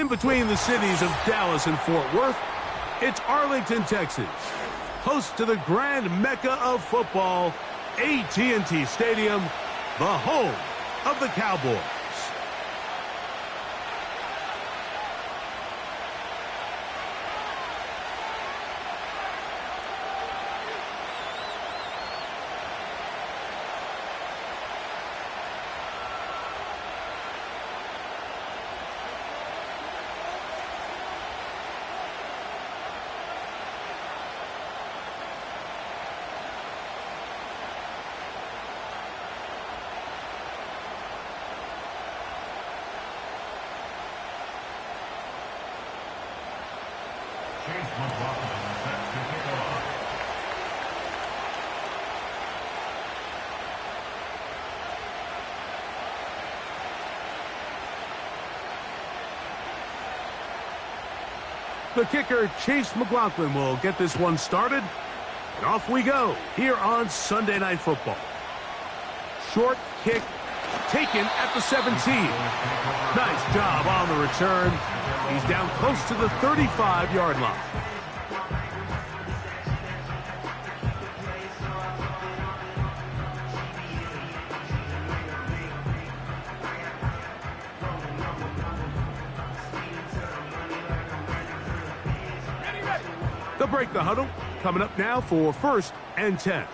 In between the cities of Dallas and Fort Worth, it's Arlington, Texas, host to the grand mecca of football, AT&T Stadium, the home of the Cowboys. The kicker, Chase McLaughlin, will get this one started. And off we go here on Sunday Night Football. Short kick taken at the 17. Nice job on the return. He's down close to the 35-yard line. They'll break the huddle. Coming up now for 1st and 10.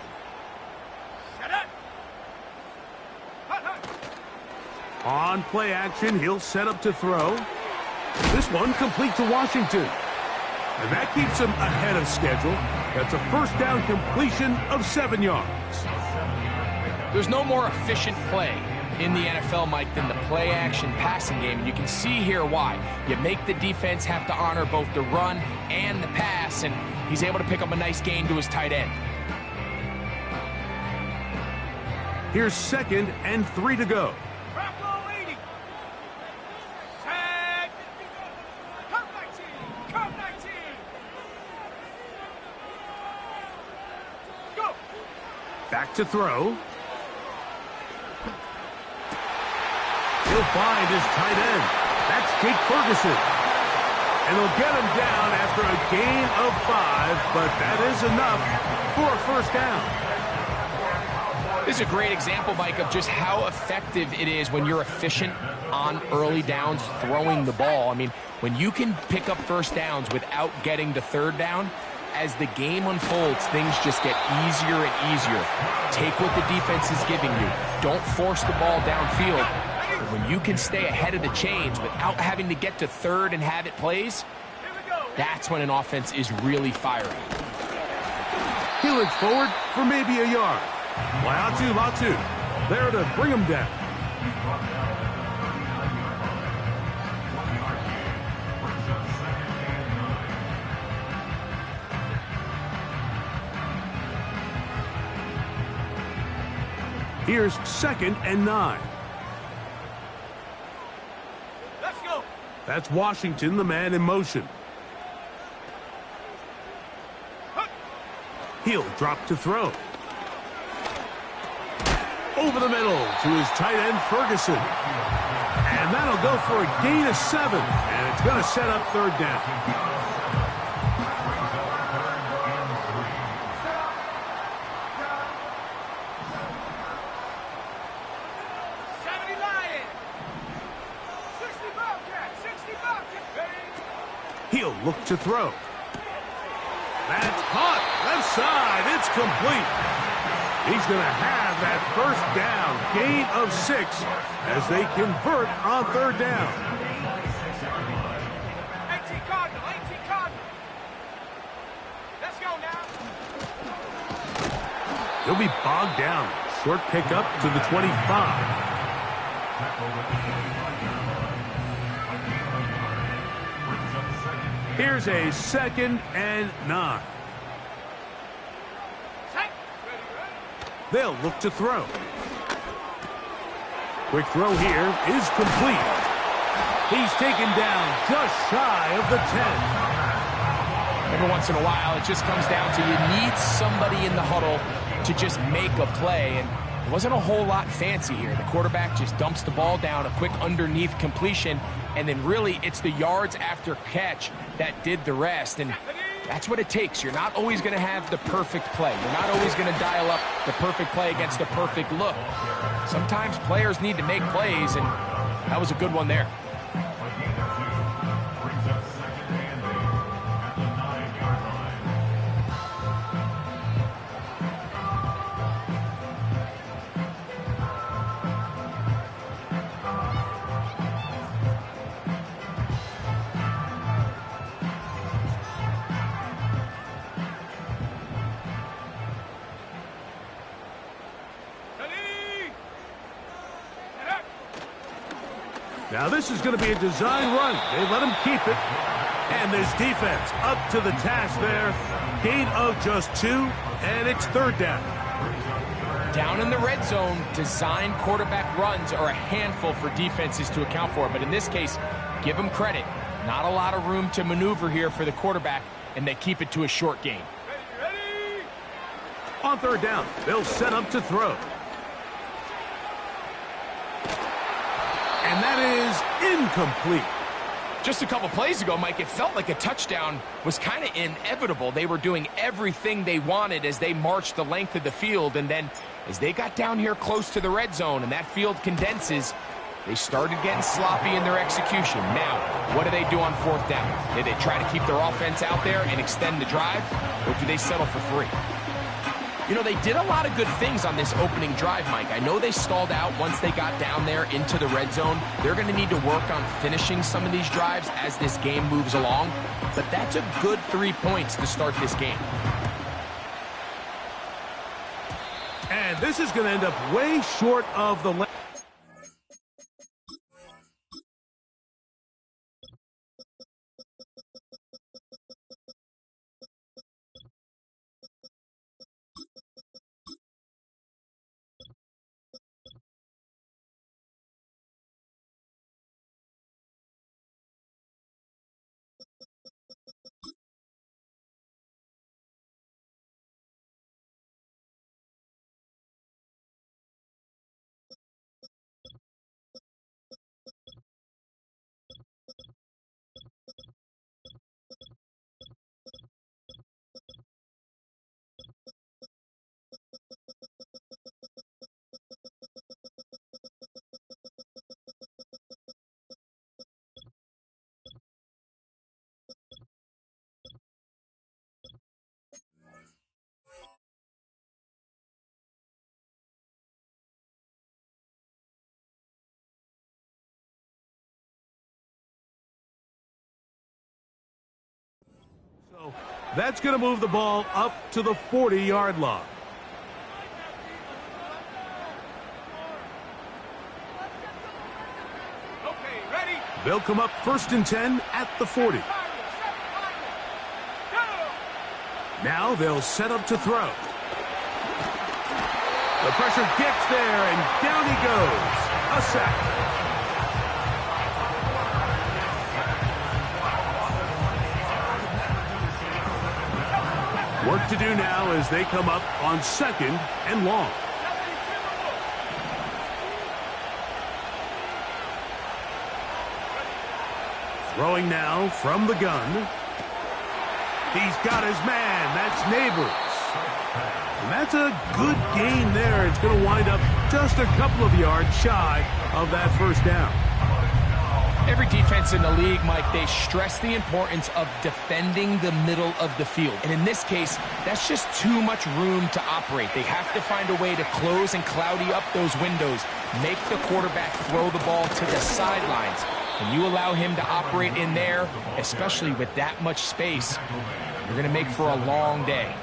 On play action, he'll set up to throw. This one complete to Washington. And that keeps him ahead of schedule. That's a first down completion of 7 yards. There's no more efficient play in the NFL, Mike, than the play action passing game. And you can see here why. You make the defense have to honor both the run and the pass, and he's able to pick up a nice gain to his tight end. Here's 2nd and 3 to go. Back to throw. He'll find his tight end. That's Jake Ferguson. And they'll get him down after a gain of 5, but that is enough for a first down. This is a great example, Mike, of just how effective it is when you're efficient on early downs throwing the ball. I mean, when you can pick up first downs without getting the 3rd down, as the game unfolds, things just get easier and easier. Take what the defense is giving you. Don't force the ball downfield. But when you can stay ahead of the chains without having to get to 3rd and have it plays, that's when an offense is really firing. He looks forward for maybe a yard. Latu there to bring him down. Here's 2nd and 9. Let's go. That's Washington, the man in motion. He'll drop to throw. Over the middle to his tight end, Ferguson. And that'll go for a gain of 7. And it's going to set up 3rd down. He'll look to throw. That's caught. Left side. It's complete. He's going to have that first down. Gain of 6 as they convert on 3rd down. 18 Cardinal. Let's go now. He'll be bogged down. Short pickup to the 25. Here's a 2nd and 9. They'll look to throw. Quick throw here is complete. He's taken down just shy of the 10. Every once in a while, it just comes down to you need somebody in the huddle to just make a play, and it wasn't a whole lot fancy here. The quarterback just dumps the ball down, a quick underneath completion, and then really it's the yards after catch that did the rest. And that's what it takes. You're not always going to have the perfect play. You're not always going to dial up the perfect play against the perfect look. Sometimes players need to make plays, and that was a good one there. Now this is going to be a design run. They let him keep it. And this defense up to the task there. Gain of just 2, and it's 3rd down. Down in the red zone, design quarterback runs are a handful for defenses to account for. But in this case, give them credit. Not a lot of room to maneuver here for the quarterback, and they keep it to a short game. Ready? On 3rd down, they'll set up to throw. And that is incomplete. Just a couple plays ago, Mike, it felt like a touchdown was kind of inevitable. They were doing everything they wanted as they marched the length of the field, and then as they got down here close to the red zone and that field condenses, they started getting sloppy in their execution. Now, what do they do on 4th down? Do they try to keep their offense out there and extend the drive, or do they settle for 3? You know, they did a lot of good things on this opening drive, Mike. I know they stalled out once they got down there into the red zone. They're going to need to work on finishing some of these drives as this game moves along. But that's a good 3 points to start this game. And this is going to end up way short of the length. So that's going to move the ball up to the 40-yard line. Okay, ready? They'll come up 1st and 10 at the 40. Now they'll set up to throw. The pressure gets there, and down he goes. A sack. Work to do now as they come up on 2nd and long. Throwing now from the gun. He's got his man. That's Neighbors. And that's a good gain there. It's going to wind up just a couple of yards shy of that 1st down. Every defense in the league, Mike, they stress the importance of defending the middle of the field. And in this case, that's just too much room to operate. They have to find a way to close and cloudy up those windows, make the quarterback throw the ball to the sidelines. And you allow him to operate in there, especially with that much space, you're going to make for a long day.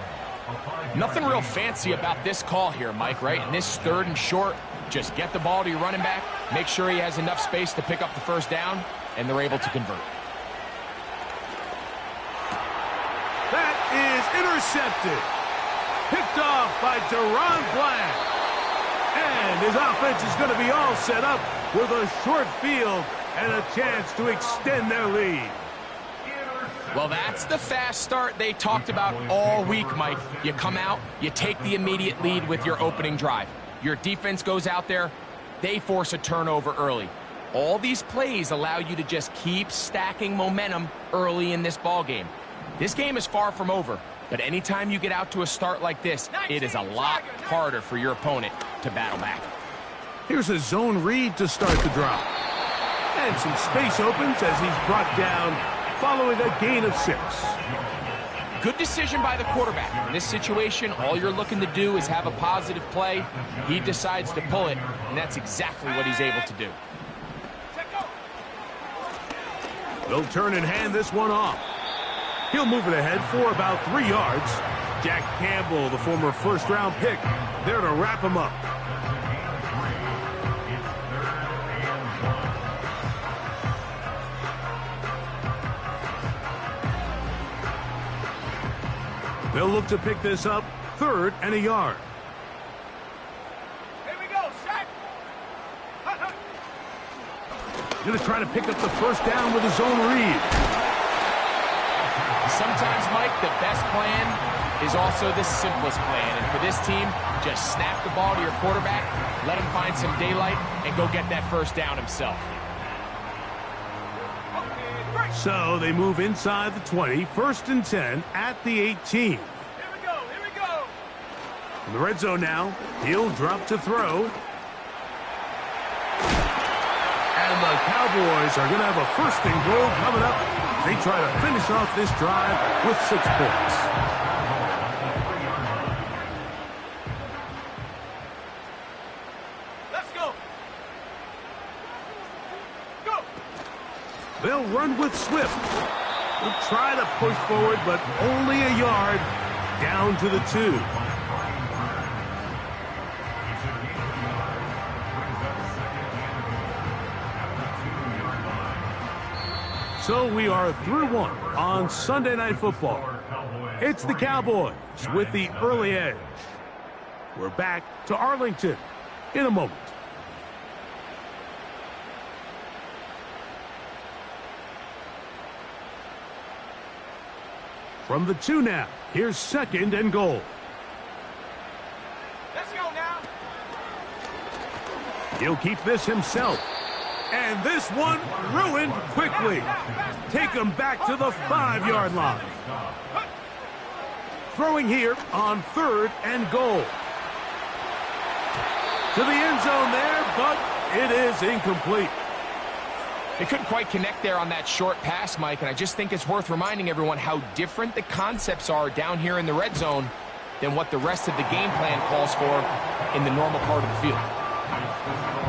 Nothing real fancy about this call here, Mike, right? In this 3rd and short, just get the ball to your running back, make sure he has enough space to pick up the 1st down, and they're able to convert. That is intercepted. Picked off by Deron Bland. And his offense is going to be all set up with a short field and a chance to extend their lead. Well, that's the fast start they talked about all week, Mike. You come out, you take the immediate lead with your opening drive. Your defense goes out there, they force a turnover early. All these plays allow you to just keep stacking momentum early in this ball game. This game is far from over, but anytime you get out to a start like this, it is a lot harder for your opponent to battle back. Here's a zone read to start the drive. And some space opens as he's brought down following a gain of 6. Good decision by the quarterback. In this situation, all you're looking to do is have a positive play. He decides to pull it, and that's exactly what he's able to do. They'll turn and hand this one off. He'll move it ahead for about 3 yards. Jack Campbell, the former first-round pick, there to wrap him up. They'll look to pick this up, 3rd and a yard. Here we go, set. Going to try to pick up the first down with his own read. Sometimes, Mike, the best plan is also the simplest plan. And for this team, just snap the ball to your quarterback, let him find some daylight, and go get that first down himself. So they move inside the 20, 1st and 10 at the 18. Here we go, here we go. In the red zone now, he'll drop to throw. And the Cowboys are going to have a 1st and goal coming up. They try to finish off this drive with 6 points. Let's go. Go. They'll run with Swift. They'll try to push forward, but only a yard down to the 2. So we are through 1 on Sunday Night Football. It's the Cowboys with the early edge. We're back to Arlington in a moment. From the 2 now, here's 2nd and goal. Let's go now. He'll keep this himself. And this one ruined quickly. Take him back to the 5-yard line. Throwing here on 3rd and goal. To the end zone there, but it is incomplete. They couldn't quite connect there on that short pass, Mike, and I just think it's worth reminding everyone how different the concepts are down here in the red zone than what the rest of the game plan calls for in the normal part of the field.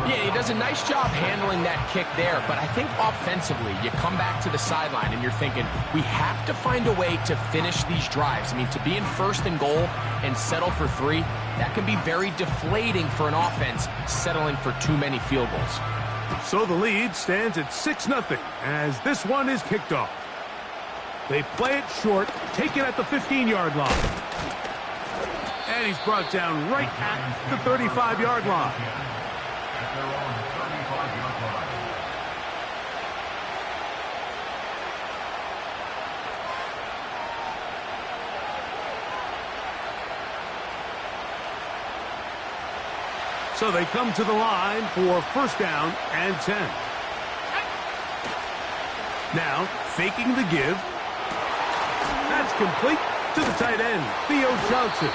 Yeah, he does a nice job handling that kick there, but I think offensively, you come back to the sideline and you're thinking, we have to find a way to finish these drives. I mean, to be in 1st and goal and settle for 3, that can be very deflating for an offense settling for too many field goals. So the lead stands at 6-0 as this one is kicked off. They play it short, take it at the 15-yard line. And he's brought down right at the 35-yard line. So they come to the line for 1st down and 10. Now, faking the give. That's complete to the tight end, Theo Johnson.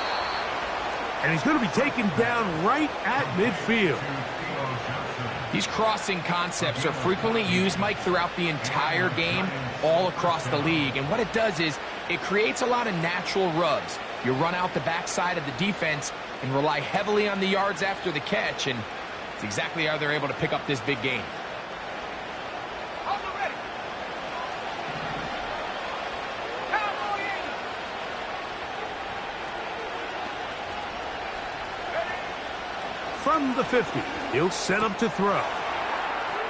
And he's going to be taken down right at midfield. These crossing concepts are frequently used, Mike, throughout the entire game, all across the league. And what it does is it creates a lot of natural rubs. You run out the backside of the defense and rely heavily on the yards after the catch, and it's exactly how they're able to pick up this big gain. From the 50, he'll set up to throw.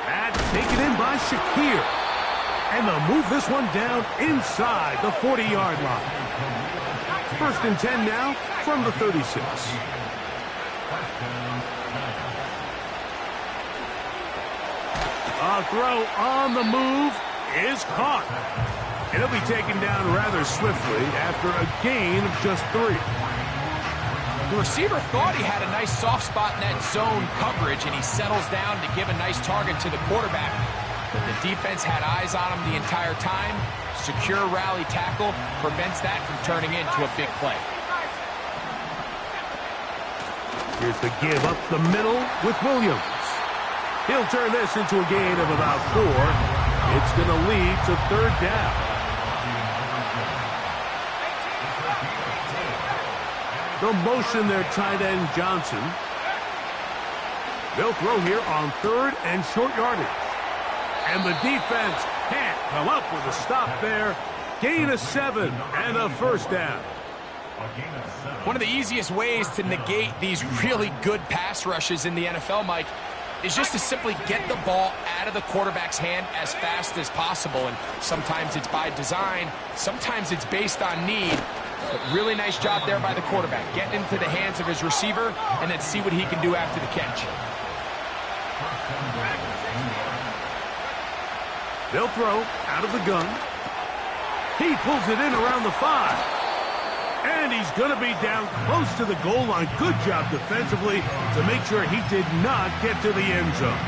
That's taken in by Shakir. And they'll move this one down inside the 40-yard line. 1st and 10 now from the 36. A throw on the move is caught. It'll be taken down rather swiftly after a gain of just 3. The receiver thought he had a nice soft spot in that zone coverage, and he settles down to give a nice target to the quarterback. But the defense had eyes on him the entire time. Secure rally tackle prevents that from turning into a big play. Here's the give up the middle with Williams. He'll turn this into a gain of about 4. It's going to lead to third down. The motion their tight end Johnson. They'll throw here on third and short yardage. And the defense can't come up with a stop there. Gain of 7 and a first down. One of the easiest ways to negate these really good pass rushes in the NFL, Mike, is just to simply get the ball out of the quarterback's hand as fast as possible. And sometimes it's by design, sometimes it's based on need. But really nice job there by the quarterback. Getting into the hands of his receiver and then see what he can do after the catch. They'll throw out of the gun. He pulls it in around the 5. And he's going to be down close to the goal line. Good job defensively to make sure he did not get to the end zone.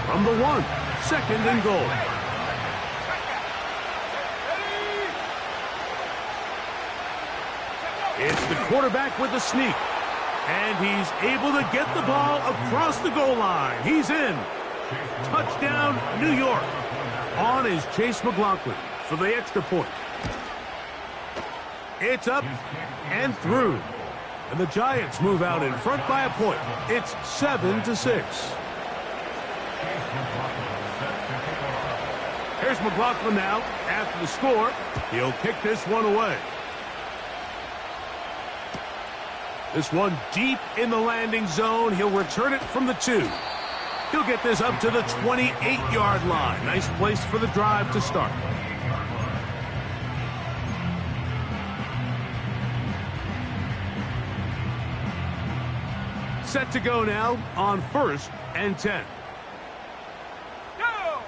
From the 1, second and goal. It's the quarterback with the sneak. And he's able to get the ball across the goal line. He's in. Touchdown, New York. On is Chase McLaughlin for the extra point. It's up and through. And the Giants move out in front by a point. It's 7-6. Here's McLaughlin now after the score. He'll kick this one away. This one deep in the landing zone. He'll return it from the 2. He'll get this up to the 28-yard line. Nice place for the drive to start. Set to go now on 1st and 10. Go!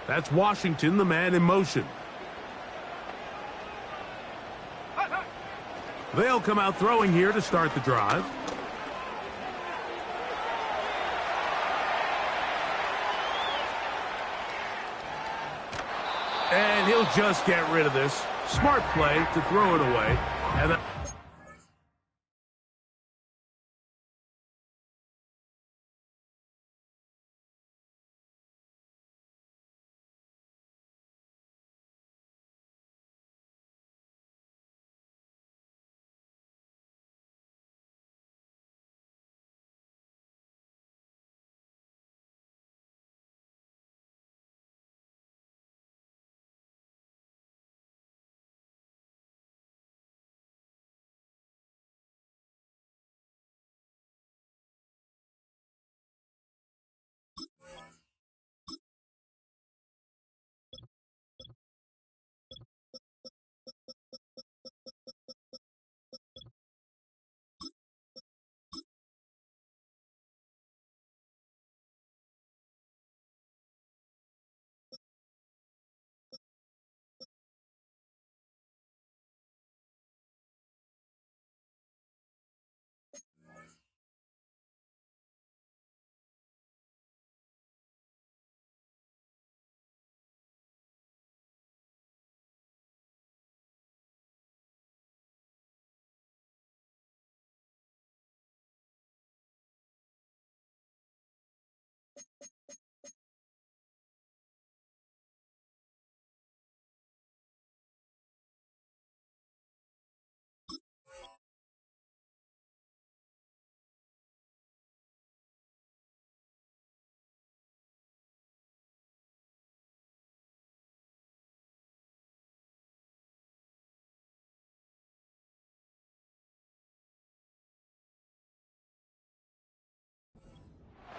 That's Washington, the man in motion. They'll come out throwing here to start the drive. And he'll just get rid of this. Smart play to throw it away. And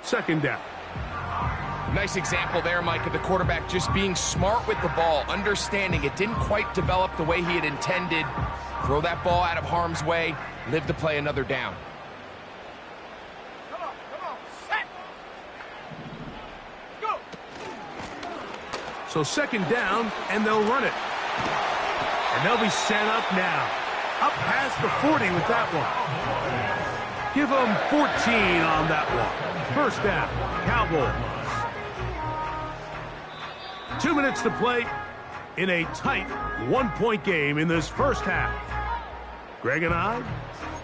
second down. Nice example there, Mike, of the quarterback just being smart with the ball, understanding it didn't quite develop the way he had intended. Throw that ball out of harm's way, live to play another down. Come on, set! Go! So second down, and they'll run it. And they'll be set up now. Up past the 40 with that one. Give them 14 on that one. First down, Cowboys. 2 minutes to play in a tight one-point game in this first half. Greg and I,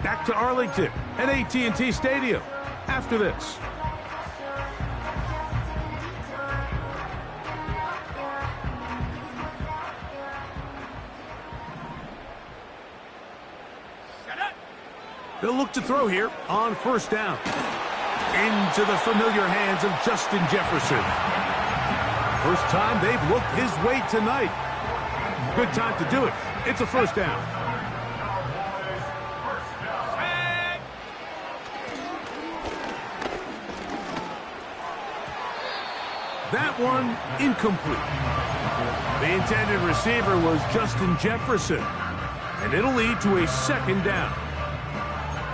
back to Arlington at AT&T Stadium after this. They'll look to throw here on first down. Into the familiar hands of Justin Jefferson. First time they've looked his way tonight. Good time to do it. It's a first down. That one incomplete. The intended receiver was Justin Jefferson. And it'll lead to a second down.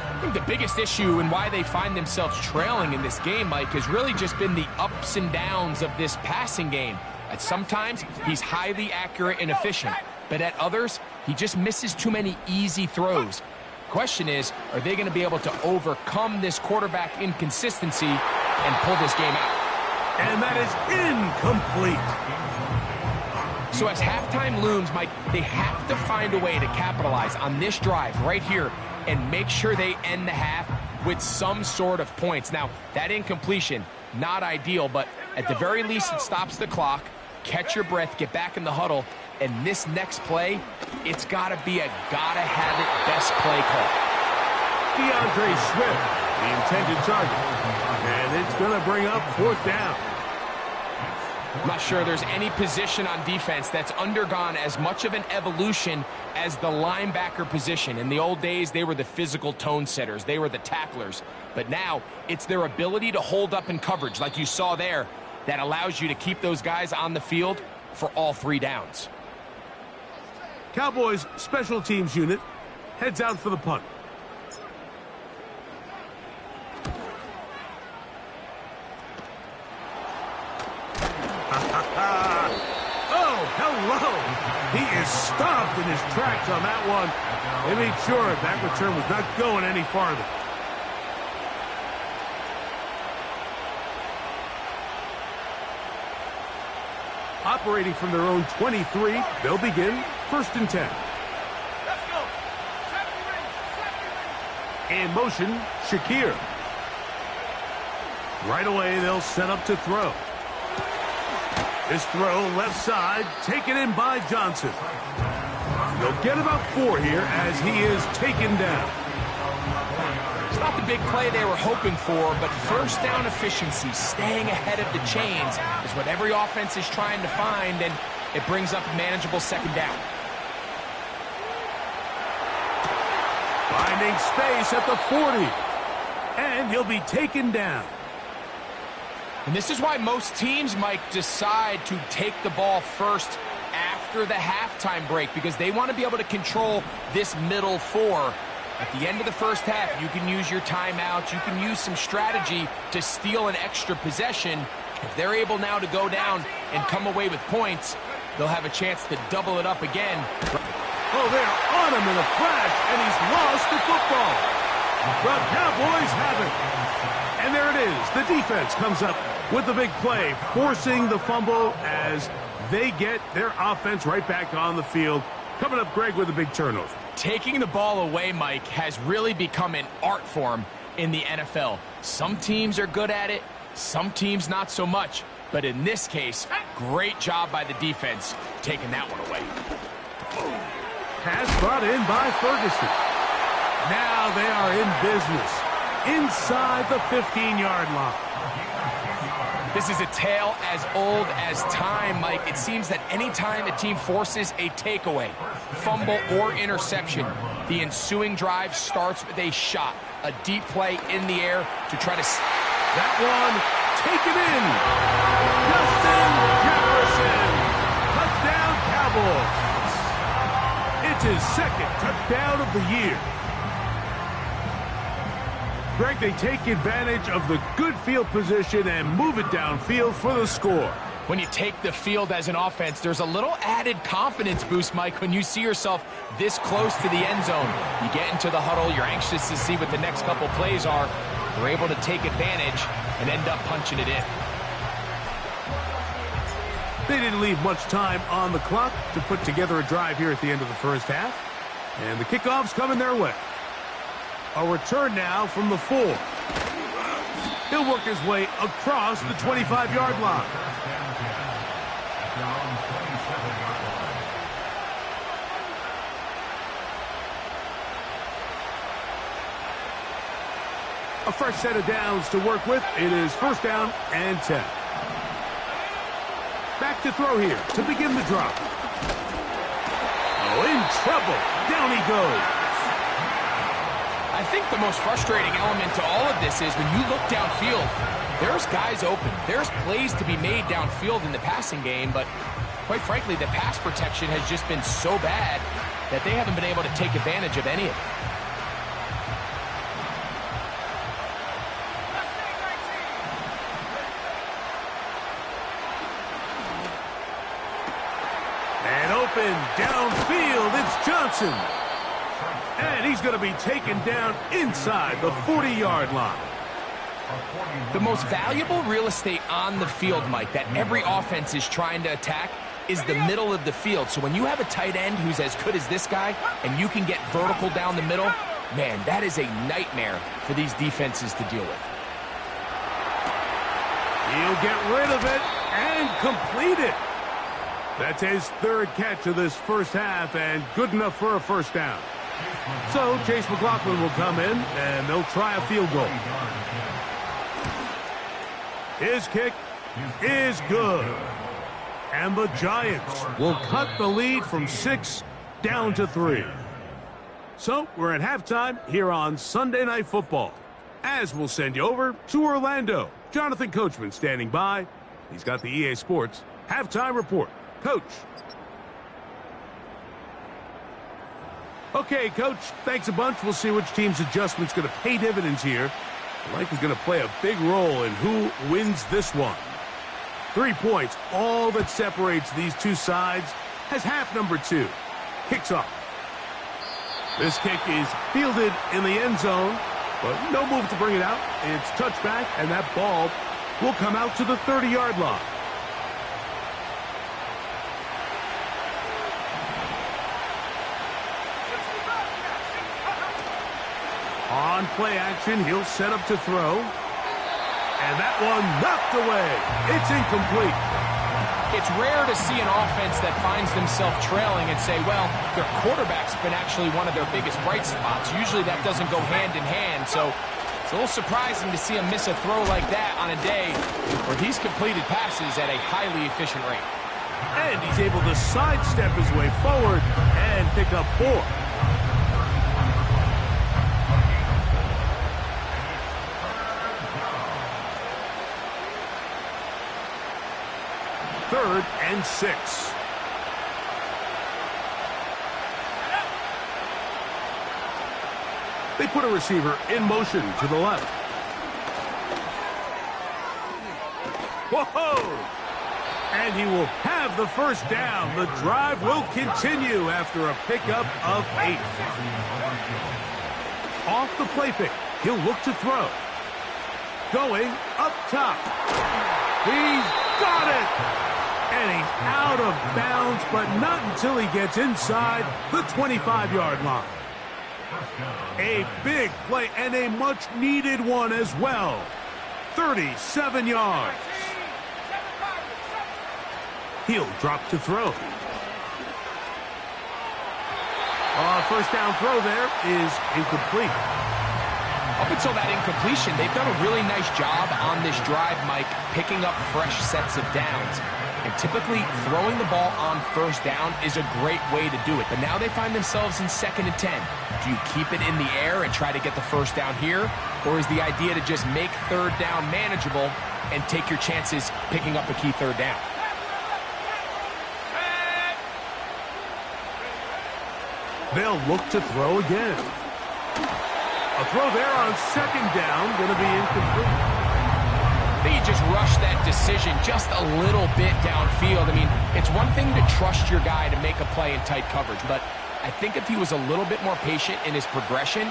I think the biggest issue and why they find themselves trailing in this game, Mike, has really just been the ups and downs of this passing game. At sometimes, he's highly accurate and efficient, but at others, he just misses too many easy throws. Question is, are they going to be able to overcome this quarterback inconsistency and pull this game out? And that is incomplete. So as halftime looms, Mike, they have to find a way to capitalize on this drive right here and make sure they end the half with some sort of points. Now, that incompletion, not ideal, but at the very least, it stops the clock. Catch your breath, get back in the huddle, and this next play, it's got to be a gotta-have-it best play call. DeAndre Swift, the intended target, and it's going to bring up fourth down. I'm not sure there's any position on defense that's undergone as much of an evolution as the linebacker position. In the old days, they were the physical tone setters. They were the tacklers. But now, it's their ability to hold up in coverage, like you saw there, that allows you to keep those guys on the field for all three downs. Cowboys special teams unit heads out for the punt. Oh, hello. He is stopped in his tracks on that one. They made sure that return was not going any farther. Operating from their own 23, they'll begin first and 10. Let's go. In motion, Shakir. Right away, they'll set up to throw. This throw left side, taken in by Johnson. They'll get about 4 here as he is taken down. It's not the big play they were hoping for, but first down efficiency, staying ahead of the chains, is what every offense is trying to find, and it brings up a manageable second down. Finding space at the 40. And he'll be taken down. And this is why most teams might decide to take the ball first after the halftime break, because they want to be able to control this middle 4. At the end of the first half, you can use your timeouts. You can use some strategy to steal an extra possession. If they're able now to go down and come away with points, they'll have a chance to double it up again. Oh, they're on him in a flash, and he's lost the football. The Cowboys have it. And there it is. The defense comes up with the big play, forcing the fumble as they get their offense right back on the field. Coming up, Greg, with a big turnover. Taking the ball away, Mike, has really become an art form in the NFL. Some teams are good at it, some teams not so much. But in this case, great job by the defense taking that one away. Pass brought in by Ferguson. Now they are in business inside the 15-yard line. This is a tale as old as time, Mike. It seems that anytime a team forces a takeaway, fumble, or interception, the ensuing drive starts with a shot, a deep play in the air to try to... That one taken in. Justin Jefferson. Touchdown, Cowboys. It's his second touchdown of the year. Greg, they take advantage of the good field position and move it downfield for the score. When you take the field as an offense, there's a little added confidence boost, Mike, when you see yourself this close to the end zone. You get into the huddle, you're anxious to see what the next couple plays are. They're able to take advantage and end up punching it in. They didn't leave much time on the clock to put together a drive here at the end of the first half. And the kickoff's coming their way. A return now from the 4. He'll work his way across the 25-yard line. A fresh set of downs to work with. It is first down and 10. Back to throw here to begin the drop. Oh, in trouble. Down he goes. I think the most frustrating element to all of this is when you look downfield, there's guys open. There's plays to be made downfield in the passing game, but quite frankly, the pass protection has just been so bad that they haven't been able to take advantage of any of it. And open downfield, it's Johnson. And he's going to be taken down inside the 40-yard line. The most valuable real estate on the field, Mike, that every offense is trying to attack is the middle of the field. So when you have a tight end who's as good as this guy and you can get vertical down the middle, man, that is a nightmare for these defenses to deal with. He'll get rid of it and complete it. That's his third catch of this first half and good enough for a first down. So Chase McLaughlin will come in and they'll try a field goal. His kick is good. And the Giants will cut the lead from 6 down to 3. So we're at halftime here on Sunday Night Football. As we'll send you over to Orlando. Jonathan Coachman standing by. He's got the EA Sports halftime report. Coach. Okay, Coach, thanks a bunch. We'll see which team's adjustment's going to pay dividends here. Likely going to play a big role in who wins this one. 3 points, all that separates these two sides, has half number 2. Kicks off. This kick is fielded in the end zone, but no move to bring it out. It's touchback, and that ball will come out to the 30-yard line. On play action, he'll set up to throw. And that one knocked away. It's incomplete. It's rare to see an offense that finds themselves trailing and say, well, their quarterback's been actually one of their biggest bright spots. Usually that doesn't go hand in hand, so it's a little surprising to see him miss a throw like that on a day where he's completed passes at a highly efficient rate. And he's able to sidestep his way forward and pick up 4. Third and 6. They put a receiver in motion to the left. Whoa! And he will have the first down. The drive will continue after a pickup of 8. Off the play fake, he'll look to throw. Going up top. He's got it! And he's out of bounds, but not until he gets inside the 25-yard line. A big play and a much-needed one as well. 37 yards. He'll drop to throw. First down throw there is incomplete. Up until that incompletion, they've done a really nice job on this drive, Mike, picking up fresh sets of downs. And typically, throwing the ball on first down is a great way to do it. But now they find themselves in 2nd and 10. Do you keep it in the air and try to get the first down here? Or is the idea to just make third down manageable and take your chances picking up a key third down? They'll look to throw again. A throw there on 2nd down, going to be incomplete. They just rushed that decision just a little bit downfield. I mean, it's one thing to trust your guy to make a play in tight coverage, but I think if he was a little bit more patient in his progression,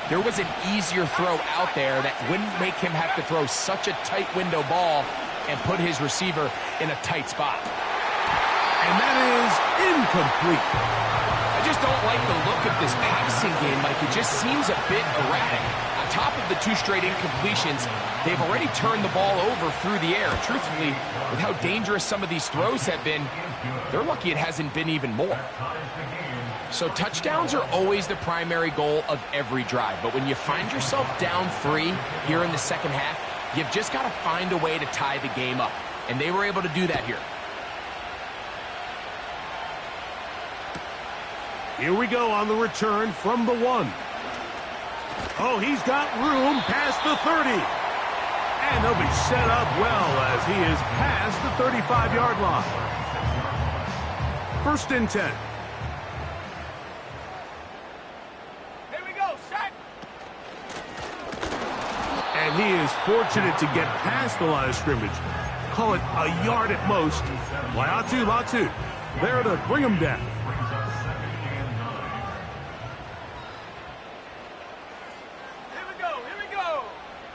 there was an easier throw out there that wouldn't make him have to throw such a tight window ball and put his receiver in a tight spot. And that is incomplete. I just don't like the look of this passing game, Mike. It just seems a bit erratic. On top of the 2 straight incompletions, they've already turned the ball over through the air. Truthfully, with how dangerous some of these throws have been, they're lucky it hasn't been even more. So touchdowns are always the primary goal of every drive. But when you find yourself down 3 here in the second half, you've just got to find a way to tie the game up. And they were able to do that here. Here we go on the return from the 1. Oh, he's got room past the 30. And he'll be set up well as he is past the 35-yard line. 1st and 10. Here we go, set. And he is fortunate to get past the line of scrimmage. Call it a yard at most. Latu there to bring him down.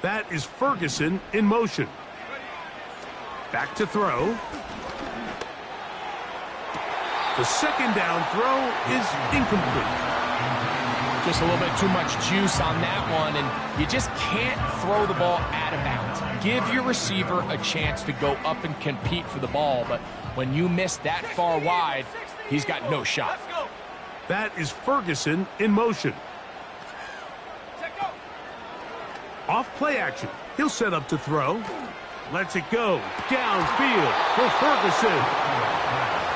That is Ferguson in motion. Back to throw. The 2nd down throw is incomplete. Just a little bit too much juice on that one, and you just can't throw the ball out of bounds. Give your receiver a chance to go up and compete for the ball, but when you miss that far wide, he's got no shot. That is Ferguson in motion. Off play action. He'll set up to throw. Lets it go. Downfield for Ferguson.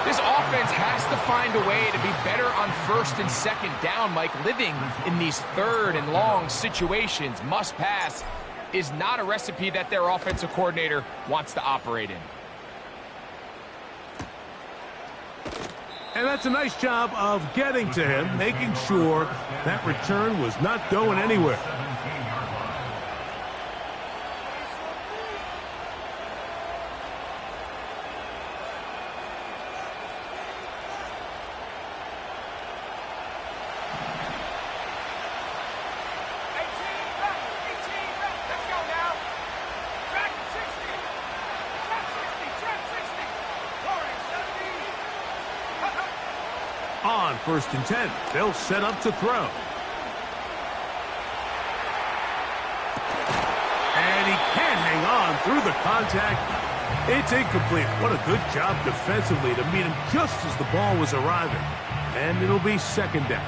This offense has to find a way to be better on 1st and 2nd down, Mike. Living in these 3rd and long situations, must pass, is not a recipe that their offensive coordinator wants to operate in. And that's a nice job of getting to him, making sure that return was not going anywhere. On 1st and 10, they'll set up to throw. And he can't hang on through the contact. It's incomplete. What a good job defensively to meet him just as the ball was arriving. And it'll be 2nd down.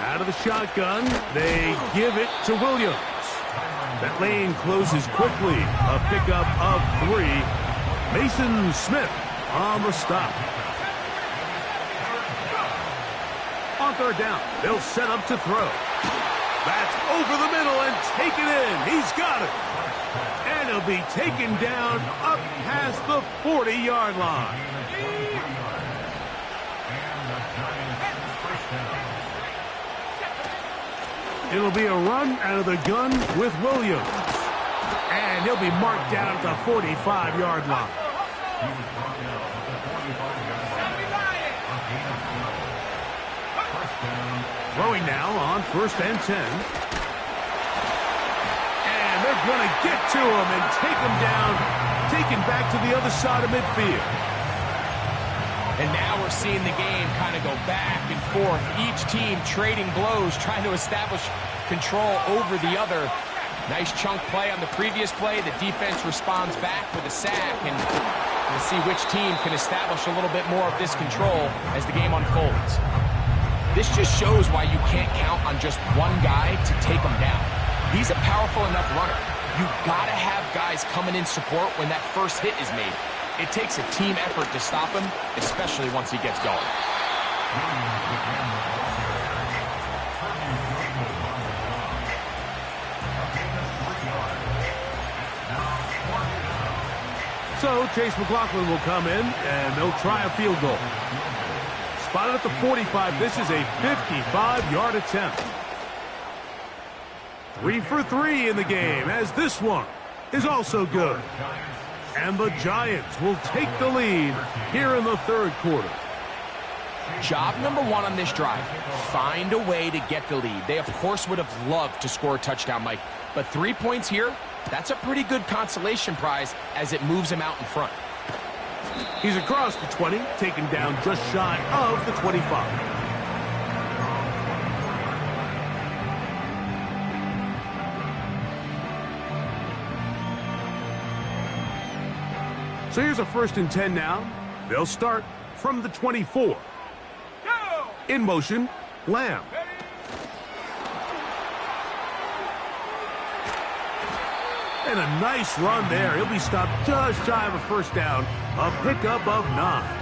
Out of the shotgun, they give it to Williams. That lane closes quickly. A pickup of 3. Mason Smith on the stop. On 3rd down, they'll set up to throw. That's over the middle and taken in. He's got it. And he'll be taken down up past the 40-yard line. It'll be a run out of the gun with Williams. And he'll be marked down at the 45-yard line. Throwing now on 1st and 10. And they're going to get to him and take him down, taken back to the other side of midfield. And now we're seeing the game kind of go back and forth. Each team trading blows, trying to establish control over the other. Nice chunk play on the previous play. The defense responds back with a sack, and we'll see which team can establish a little bit more of this control as the game unfolds. This just shows why you can't count on just one guy to take him down. He's a powerful enough runner. You gotta have guys coming in support when that first hit is made. It takes a team effort to stop him, especially once he gets going. So Chase McLaughlin will come in, and they'll try a field goal. Spotted at the 45, this is a 55-yard attempt. 3 for 3 in the game, as this one is also good. And the Giants will take the lead here in the third quarter. Job number one on this drive, find a way to get the lead. They, of course, would have loved to score a touchdown, Mike. But 3 points here, that's a pretty good consolation prize as it moves him out in front. He's across the 20, taken down just shy of the 25. So here's a 1st and 10 now. They'll start from the 24. In motion, Lamb. And a nice run there. He'll be stopped just shy of a 1st down. A pickup of 9.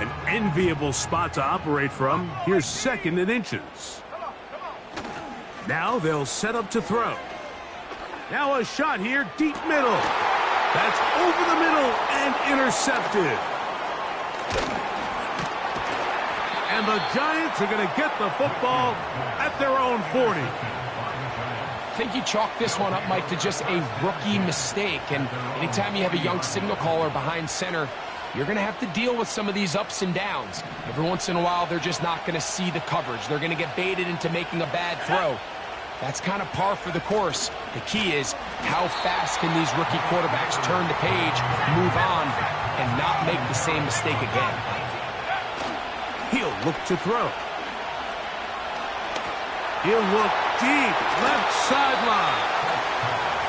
An enviable spot to operate from. Here's 2nd and inches. Now they'll set up to throw. Now a shot here, deep middle. That's over the middle and intercepted. And the Giants are going to get the football at their own 40. I think you chalk this one up, Mike, to just a rookie mistake. And anytime you have a young signal caller behind center, you're going to have to deal with some of these ups and downs. Every once in a while, they're just not going to see the coverage. They're going to get baited into making a bad throw. That's kind of par for the course. The key is how fast can these rookie quarterbacks turn the page, move on, and not make the same mistake again. He'll look to throw. He'll look deep, left sideline.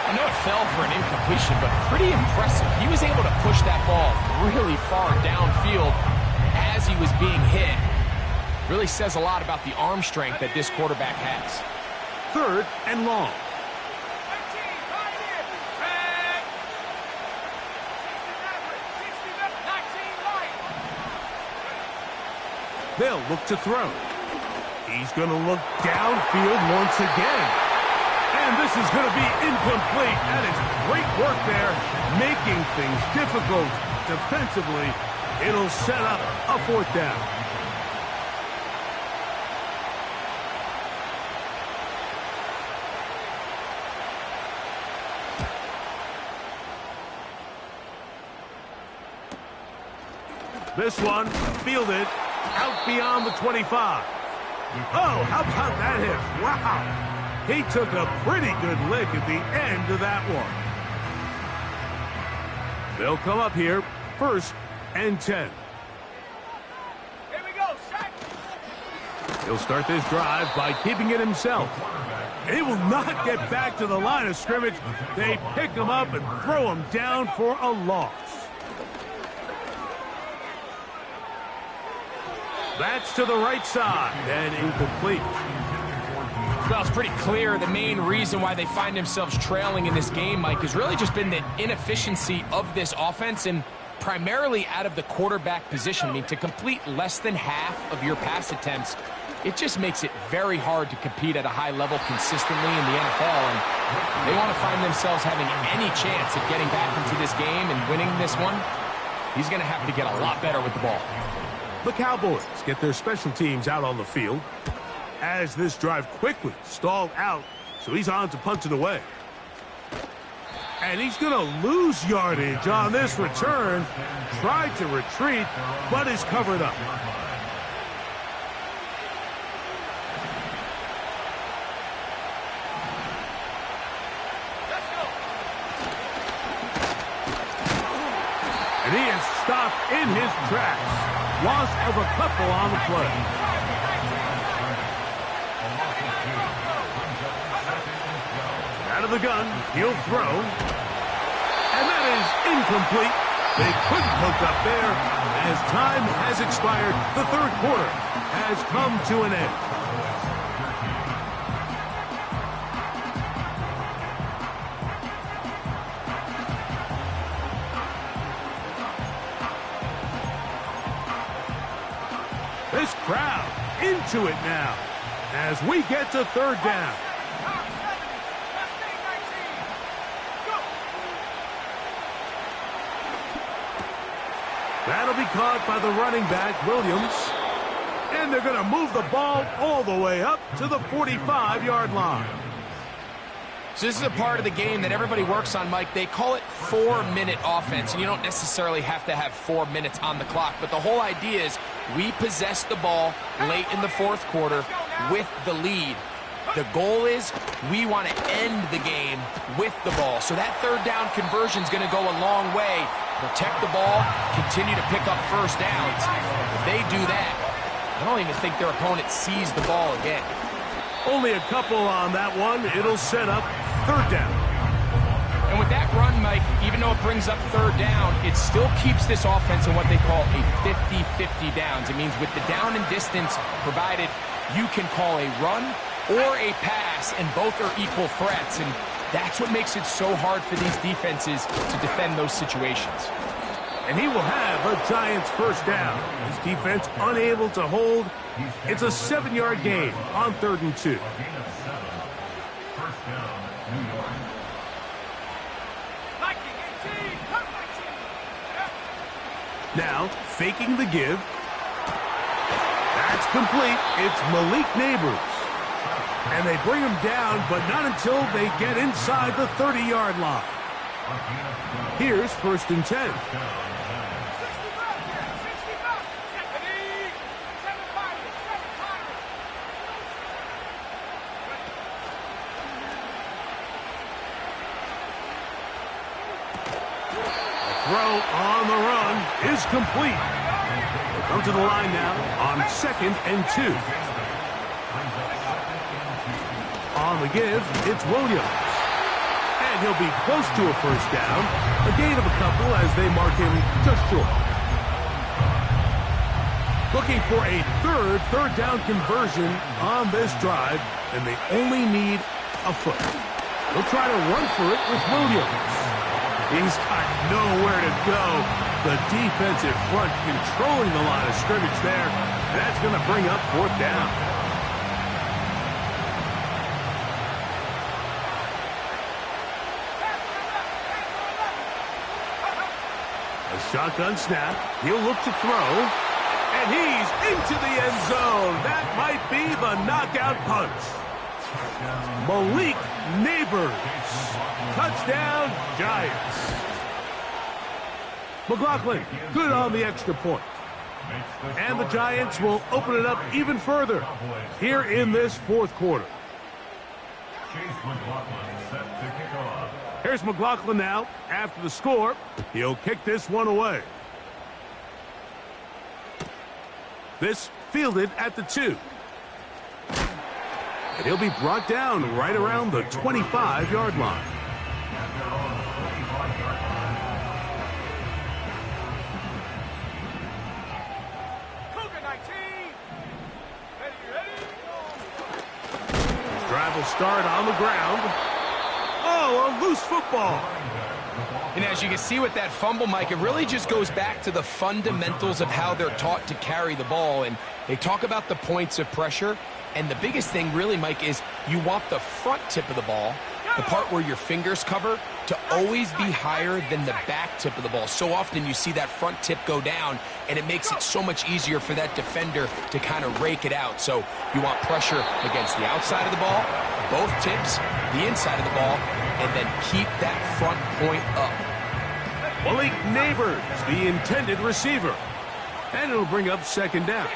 I know it fell for an incompletion, but pretty impressive. He was able to push that ball really far downfield as he was being hit. Really says a lot about the arm strength that this quarterback has. 3rd and long. They'll look to throw. He's going to look downfield once again. And this is going to be incomplete. That is great work there, making things difficult defensively. It'll set up a 4th down. This one fielded out beyond the 25. Oh, how about that hit? Wow. He took a pretty good lick at the end of that one. They'll come up here, 1st and 10. Here we go, sack. He'll start this drive by keeping it himself. He will not get back to the line of scrimmage. They pick him up and throw him down for a loss. That's to the right side and incomplete. Well, it's pretty clear the main reason why they find themselves trailing in this game, Mike, has really just been the inefficiency of this offense and primarily out of the quarterback position. I mean, to complete less than half of your pass attempts, it just makes it very hard to compete at a high level consistently in the NFL. And they want to find themselves having any chance of getting back into this game and winning this one. He's going to have to get a lot better with the ball. The Cowboys get their special teams out on the field as this drive quickly stalled out, so he's on to punt it away. And he's going to lose yardage on this return. Tried to retreat, but is covered up. Let's go. And he is stopped in his tracks. Loss of a couple on the play. Out of the gun, he'll throw. And that is incomplete. They couldn't hook up there. As time has expired, the 3rd quarter has come to an end. This crowd into it now as we get to 3rd down. That'll be caught by the running back, Williams. And they're going to move the ball all the way up to the 45-yard line. So this is a part of the game that everybody works on, Mike. They call it 4-minute offense, and you don't necessarily have to have 4 minutes on the clock. But the whole idea is we possess the ball late in the fourth quarter with the lead. The goal is we want to end the game with the ball. So that third down conversion is going to go a long way. Protect the ball, continue to pick up first downs. If they do that, I don't even think their opponent sees the ball again. Only a couple on that one. It'll set up third down. And with that run, Mike, even though it brings up third down, it still keeps this offense in what they call a 50-50 downs. It means with the down and distance provided, you can call a run or a pass, and both are equal threats. And that's what makes it so hard for these defenses to defend those situations. And he will have a Giants first down. His defense unable to hold. It's a 7-yard gain on 3rd and 2. Now, faking the give. That's complete. It's Malik Neighbors. And they bring him down, but not until they get inside the 30-yard line. Here's 1st and 10. Throw on the run is complete. They come to the line now on 2nd and 2. On the give, it's Williams. And he'll be close to a first down. A gain of a couple as they mark him just short. Looking for a third down conversion on this drive, and they only need a foot. They'll try to run for it with Williams. He's got nowhere to go. The defensive front controlling the line of scrimmage there. That's going to bring up 4th down. A shotgun snap. He'll look to throw. And he's into the end zone. That might be the knockout punch. Malik Neighbors. Touchdown, Giants. McLaughlin, good on the extra point. And the Giants will open it up even further here in this 4th quarter. Here's McLaughlin now after the score. He'll kick this one away. This fielded at the 2. And he'll be brought down right around the 25-yard line. Drive will start on the ground. Oh, a loose football. And as you can see with that fumble, Mike, it really just goes back to the fundamentals of how they're taught to carry the ball. And they talk about the points of pressure. And the biggest thing really, Mike, is you want the front tip of the ball, the part where your fingers cover, to always be higher than the back tip of the ball. So often you see that front tip go down, and it makes it so much easier for that defender to kind of rake it out. So you want pressure against the outside of the ball, both tips, the inside of the ball, and then keep that front point up. Malik Neighbors, the intended receiver. And it'll bring up 2nd down.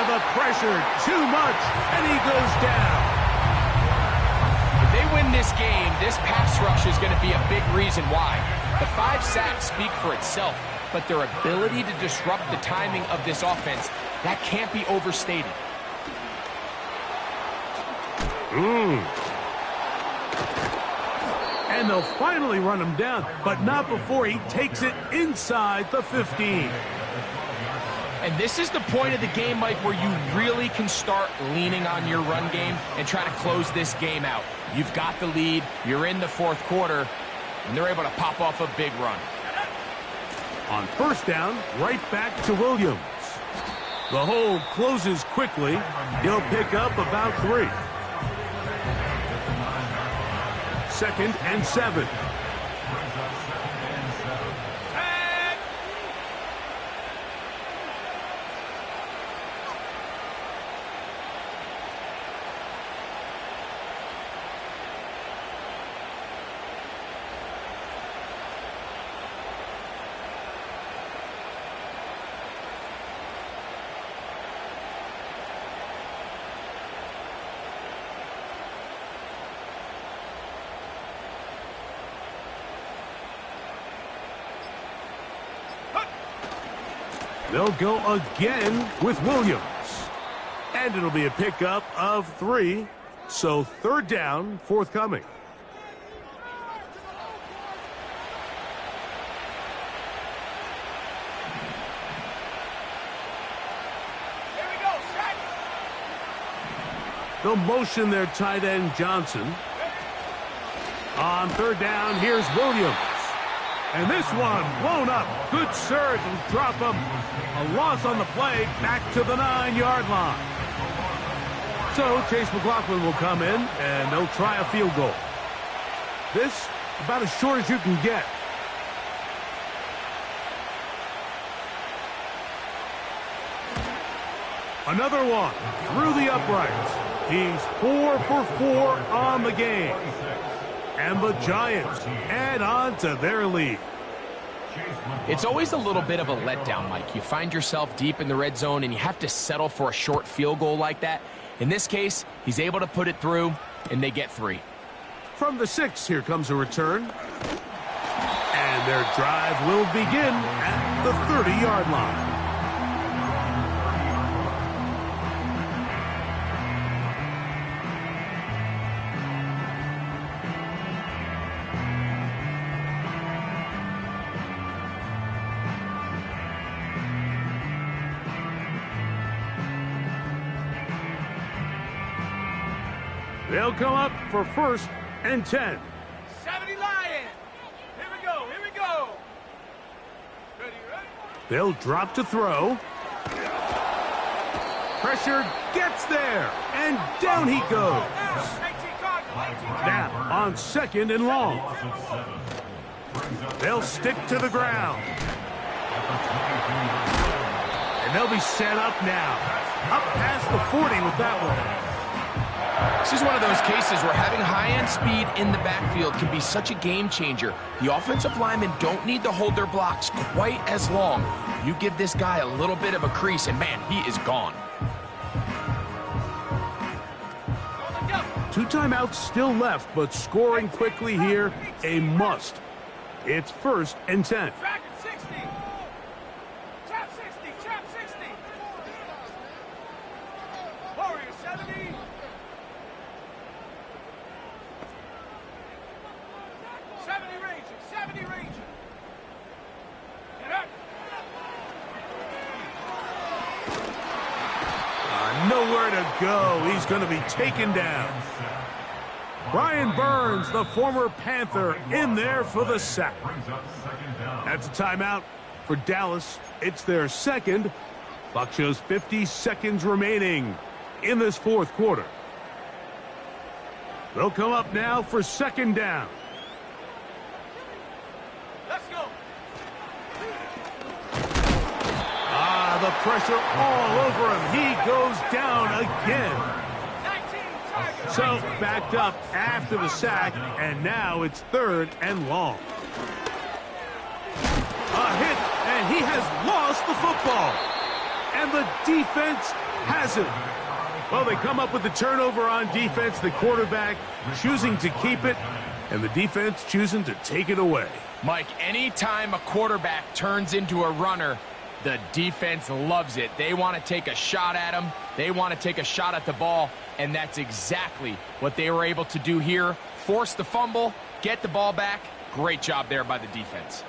The pressure, too much, and he goes down. If they win this game, this pass rush is going to be a big reason why. The 5 sacks speak for itself, but their ability to disrupt the timing of this offense, that can't be overstated. And they'll finally run him down, but not before he takes it inside the 15. And this is the point of the game, Mike, where you really can start leaning on your run game and try to close this game out. You've got the lead, you're in the 4th quarter, and they're able to pop off a big run. On 1st down, right back to Williams. The hole closes quickly. He'll pick up about 3. 2nd and 7. They'll go again with Williams. And it'll be a pickup of 3. So 3rd down, forthcoming. Here we go, set. They'll motion their tight end Johnson. On 3rd down, here's Williams. And this one blown up. Good surge and drop him. A loss on the play back to the 9-yard line. So Chase McLaughlin will come in and they'll try a field goal. This about as short as you can get. Another one through the uprights. He's 4 for 4 on the game. And the Giants add on to their lead. It's always a little bit of a letdown, Mike. You find yourself deep in the red zone and you have to settle for a short field goal like that. In this case, he's able to put it through, and they get 3. From the 6, here comes a return. And their drive will begin at the 30-yard line. They'll come up for 1st and 10. 70 Lions. Here we go, here we go. Ready, ready? They'll drop to throw. Pressure gets there, and down he goes. Now on 2nd and long. They'll stick to the ground. And they'll be set up now. Up past the 40 with that one. This is one of those cases where having high-end speed in the backfield can be such a game changer. The offensive linemen don't need to hold their blocks quite as long. You give this guy a little bit of a crease, and man, he is gone. 2 timeouts still left, but scoring quickly here, a must. It's 1st and 10. Track it, 60. Trap 60, trap 60. Warrior 70. 70 Ranger, 70 Ranger. Get up. Nowhere to go. He's going to be taken down. Brian Burns, the former Panther, in there for the sack. That's a timeout for Dallas. It's their 2nd. Clock shows 50 seconds remaining in this 4th quarter. They'll come up now for 2nd down. Let's go. The pressure all over him. He goes down again. 19 Tigers. So backed up after the sack, and now it's 3rd and long. A hit, and he has lost the football. And the defense hasn't. Well, they come up with the turnover on defense, the quarterback choosing to keep it, and the defense choosing to take it away. Mike, anytime a quarterback turns into a runner, the defense loves it. They want to take a shot at him. They want to take a shot at the ball, and that's exactly what they were able to do here. Force the fumble, get the ball back. Great job there by the defense.